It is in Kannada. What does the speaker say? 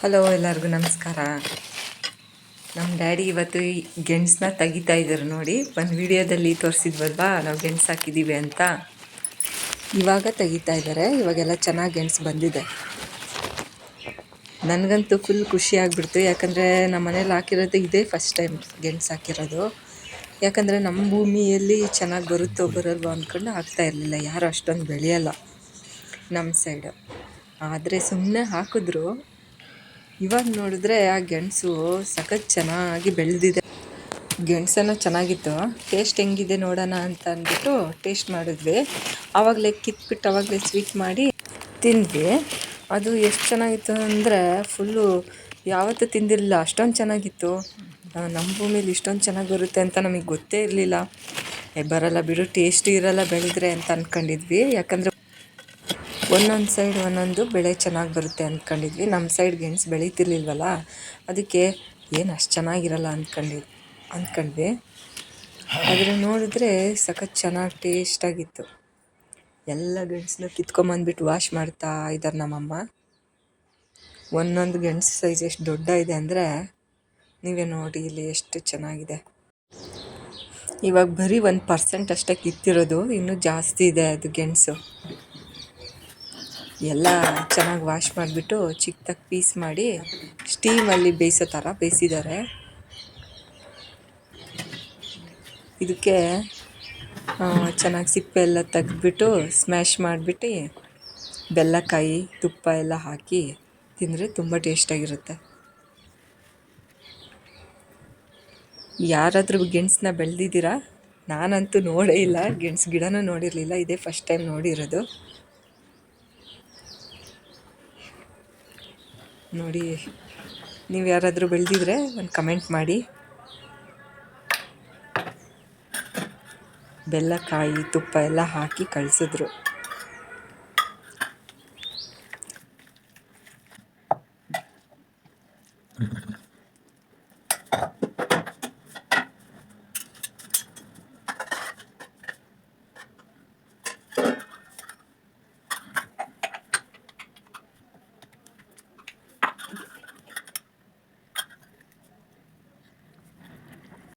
ಹಲೋ, ಎಲ್ಲರಿಗೂ ನಮಸ್ಕಾರ. ನಮ್ಮ ಡ್ಯಾಡಿ ಇವತ್ತು ಗೆಣಸನ್ನ ತೆಗಿತಾ ಇದ್ದಾರೆ ನೋಡಿ. ಒಂದು ವಿಡಿಯೋದಲ್ಲಿ ತೋರಿಸಿದ್ವಲ್ವಾ ನಾವು ಗೆಣಸು ಹಾಕಿದ್ದೀವಿ ಅಂತ. ಇವಾಗ ತೆಗಿತಾ ಇದ್ದಾರೆ. ಇವಾಗೆಲ್ಲ ಚೆನ್ನಾಗಿ ಗೆಣಸು ಬಂದಿದೆ. ನನಗಂತೂ ಫುಲ್ ಖುಷಿ ಆಗಿಬಿಡ್ತು. ಯಾಕಂದರೆ ನಮ್ಮ ಮನೇಲಿ ಹಾಕಿರೋದು ಇದೇ ಫಸ್ಟ್ ಟೈಮ್ ಗೆಣಸು ಹಾಕಿರೋದು. ಯಾಕಂದರೆ ನಮ್ಮ ಭೂಮಿಯಲ್ಲಿ ಚೆನ್ನಾಗಿ ಬರುತ್ತೋ ಬರಲ್ವೋ ಅಂದ್ಕೊಂಡು ಹಾಕ್ತಾ ಇರಲಿಲ್ಲ. ಯಾರು ಅಷ್ಟೊಂದು ಬೆಳೆಯಲ್ಲ ನಮ್ಮ ಸೈಡು. ಆದರೆ ಸುಮ್ಮನೆ ಹಾಕಿದ್ರು. ಇವಾಗ ನೋಡಿದ್ರೆ ಆ ಗೆಣಸು ಸಖತ್ ಚೆನ್ನಾಗಿ ಬೆಳೆದಿದೆ. ಗೆಣಸನ್ನು ಚೆನ್ನಾಗಿತ್ತು. ಟೇಸ್ಟ್ ಹೆಂಗಿದೆ ನೋಡೋಣ ಅಂತ ಅಂದ್ಬಿಟ್ಟು ಟೇಸ್ಟ್ ಮಾಡಿದ್ವಿ. ಆವಾಗಲೇ ಕಿತ್ಬಿಟ್ಟು ಆವಾಗಲೇ ಸ್ವೀಟ್ ಮಾಡಿ ತಿಂದ್ವಿ. ಅದು ಎಷ್ಟು ಚೆನ್ನಾಗಿತ್ತು ಅಂದರೆ ಫುಲ್ಲು ಯಾವತ್ತೂ ತಿಂದಿರಲಿಲ್ಲ, ಅಷ್ಟೊಂದು ಚೆನ್ನಾಗಿತ್ತು. ನಮ್ಮ ಭೂಮಿಲಿ ಇಷ್ಟೊಂದು ಚೆನ್ನಾಗಿ ಬರುತ್ತೆ ಅಂತ ನಮಗೆ ಗೊತ್ತೇ ಇರಲಿಲ್ಲ. ಬರಲ್ಲ ಬಿಡು, ಟೇಸ್ಟ್ ಇರಲ್ಲ ಬೆಳೆದ್ರೆ ಅಂತ ಅಂದ್ಕೊಂಡಿದ್ವಿ. ಯಾಕಂದರೆ ಒಂದೊಂದು ಸೈಡ್ ಒಂದೊಂದು ಬೆಳೆ ಚೆನ್ನಾಗಿ ಬರುತ್ತೆ ಅಂದ್ಕೊಂಡಿದ್ವಿ. ನಮ್ಮ ಸೈಡ್ ಗೆಣಸು ಬೆಳೀತಿರ್ಲಿಲ್ವಲ್ಲ, ಅದಕ್ಕೆ ಏನು ಅಷ್ಟು ಚೆನ್ನಾಗಿರಲ್ಲ ಅಂದ್ಕೊಂಡ್ವಿ. ಆದರೆ ನೋಡಿದ್ರೆ ಸಖತ್ ಚೆನ್ನಾಗಿ ಟೇಸ್ಟಾಗಿತ್ತು. ಎಲ್ಲ ಗೆಣಸನ್ನ ಕಿತ್ಕೊಂಬಂದ್ಬಿಟ್ಟು ವಾಶ್ ಮಾಡ್ತಾ ಇದ್ದಾರೆ ನಮ್ಮಮ್ಮ. ಒಂದೊಂದು ಗೆಣಸು ಸೈಜ್ ಎಷ್ಟು ದೊಡ್ಡ ಇದೆ ಅಂದರೆ ನೀವೇ ನೋಡಿ ಇಲ್ಲಿ ಎಷ್ಟು ಚೆನ್ನಾಗಿದೆ. ಇವಾಗ ಬರೀ 1% ಅಷ್ಟೇ ಕಿತ್ತಿರೋದು, ಇನ್ನೂ ಜಾಸ್ತಿ ಇದೆ ಅದು ಗೆಣಸು. ಎಲ್ಲ ಚೆನ್ನಾಗಿ ವಾಶ್ ಮಾಡಿಬಿಟ್ಟು ಚಿಕ್ಕದಾಗಿ ಪೀಸ್ ಮಾಡಿ ಸ್ಟೀಮಲ್ಲಿ ಬೇಯಿಸೋ ಥರ ಬೇಯಿಸಿದ್ದಾರೆ. ಇದಕ್ಕೆ ಚೆನ್ನಾಗಿ ಸಿಪ್ಪೆ ಎಲ್ಲ ತೆಗೆದ್ಬಿಟ್ಟು ಸ್ಮ್ಯಾಶ್ ಮಾಡಿಬಿಟ್ಟು ಬೆಲ್ಲಕಾಯಿ ತುಪ್ಪ ಎಲ್ಲ ಹಾಕಿ ತಿಂದರೆ ತುಂಬ ಟೇಸ್ಟಾಗಿರುತ್ತೆ. ಯಾರಾದರೂ ಗೆಣಸನ್ನ ಬೆಳೆದಿದ್ದೀರಾ? ನಾನಂತೂ ನೋಡೇ ಇಲ್ಲ, ಗೆಣಸು ಗಿಡನೂ ನೋಡಿರಲಿಲ್ಲ, ಇದೇ ಫಸ್ಟ್ ಟೈಮ್ ನೋಡಿರೋದು. ನೋಡಿ, ನೀವು ಯಾರಾದರೂ ಬೆಳೆದಿದ್ರೆ ಒಂದು ಕಮೆಂಟ್ ಮಾಡಿ. ಬೆಲ್ಲಕಾಯಿ ತುಪ್ಪ ಎಲ್ಲ ಹಾಕಿ ಕಳಿಸಿದ್ರು.